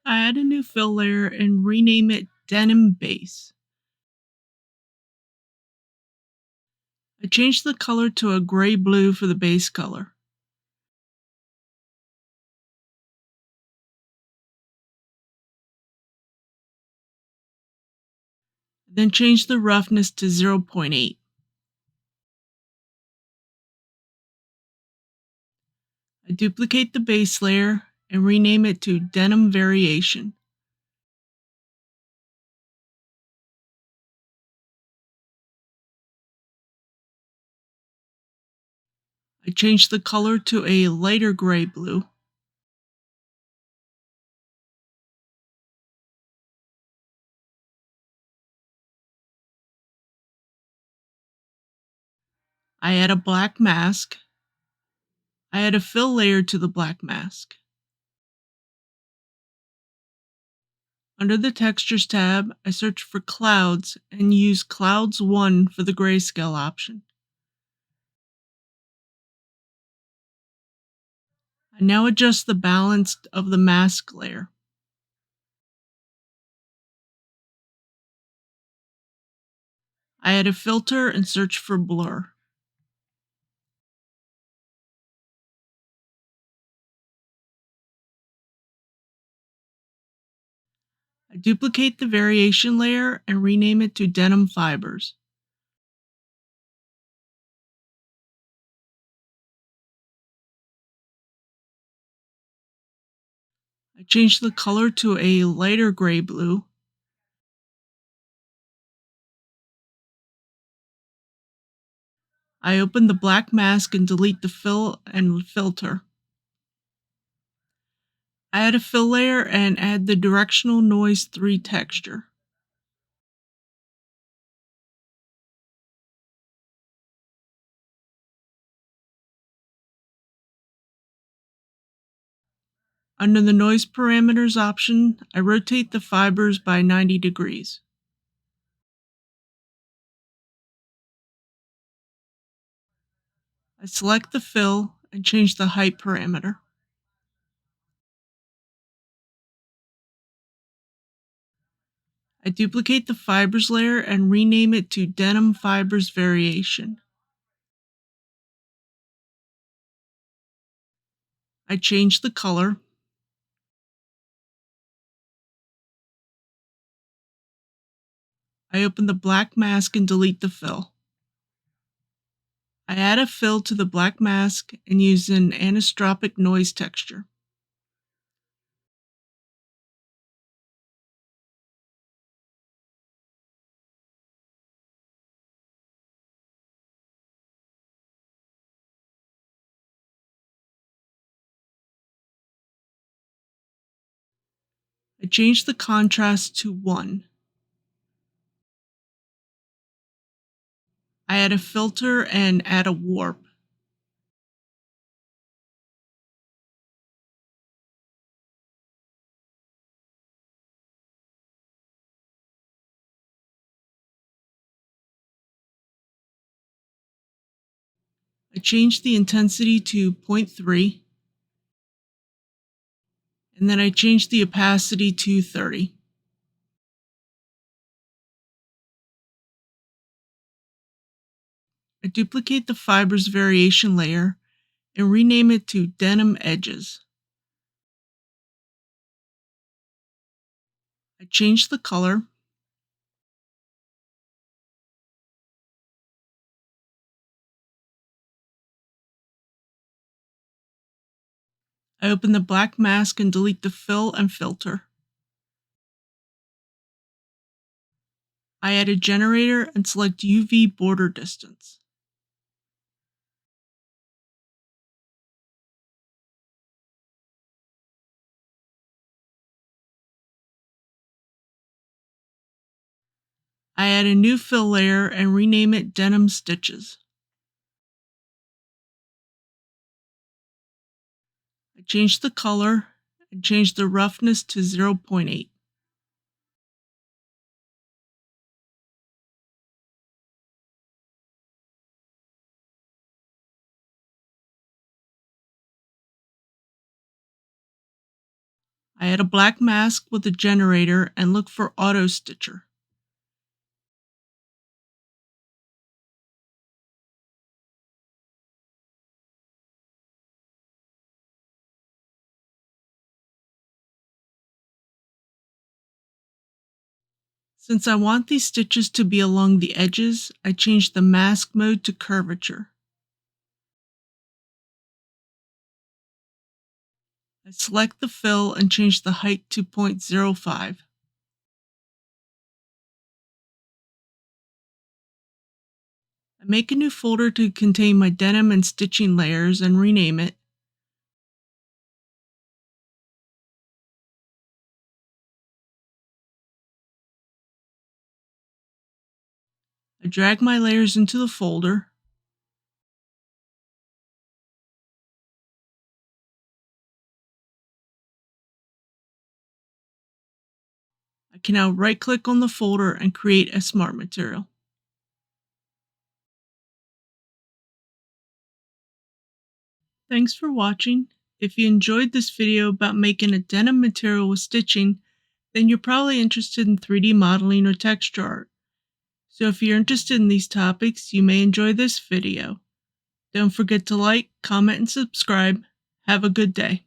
I add a new fill layer and rename it Denim Base. I change the color to a gray-blue for the base color. Then change the roughness to 0.8. I duplicate the base layer and rename it to Denim Variation. I change the color to a lighter gray-blue. I add a black mask. I add a fill layer to the black mask. Under the Textures tab, I search for Clouds and use Clouds 1 for the grayscale option. I now adjust the balance of the mask layer. I add a filter and search for Blur. I duplicate the variation layer and rename it to Denim Fibers. I change the color to a lighter gray-blue. I open the black mask and delete the fill and filter. I add a fill layer and add the Directional Noise 3 texture. Under the Noise Parameters option, I rotate the fibers by 90 degrees. I select the fill and change the height parameter. I duplicate the fibers layer and rename it to Denim Fibers Variation. I change the color. I open the black mask and delete the fill. I add a fill to the black mask and use an anisotropic noise texture. I change the contrast to 1. I add a filter and add a warp. I change the intensity to 0.3, and then I change the opacity to 30. I duplicate the fibers variation layer and rename it to Denim Edges. I change the color. I open the black mask and delete the fill and filter. I add a generator and select UV border distance. I add a new fill layer and rename it Denim Stitches. I change the color and change the roughness to 0.8. I add a black mask with a generator and look for auto stitcher. Since I want these stitches to be along the edges, I change the mask mode to curvature. I select the fill and change the height to 0.05. I make a new folder to contain my denim and stitching layers and rename it. I drag my layers into the folder. I can now right-click on the folder and create a smart material. Thanks for watching. If you enjoyed this video about making a denim material with stitching, then you're probably interested in 3D modeling or texture art. So if you're interested in these topics, you may enjoy this video. Don't forget to like, comment, and subscribe. Have a good day.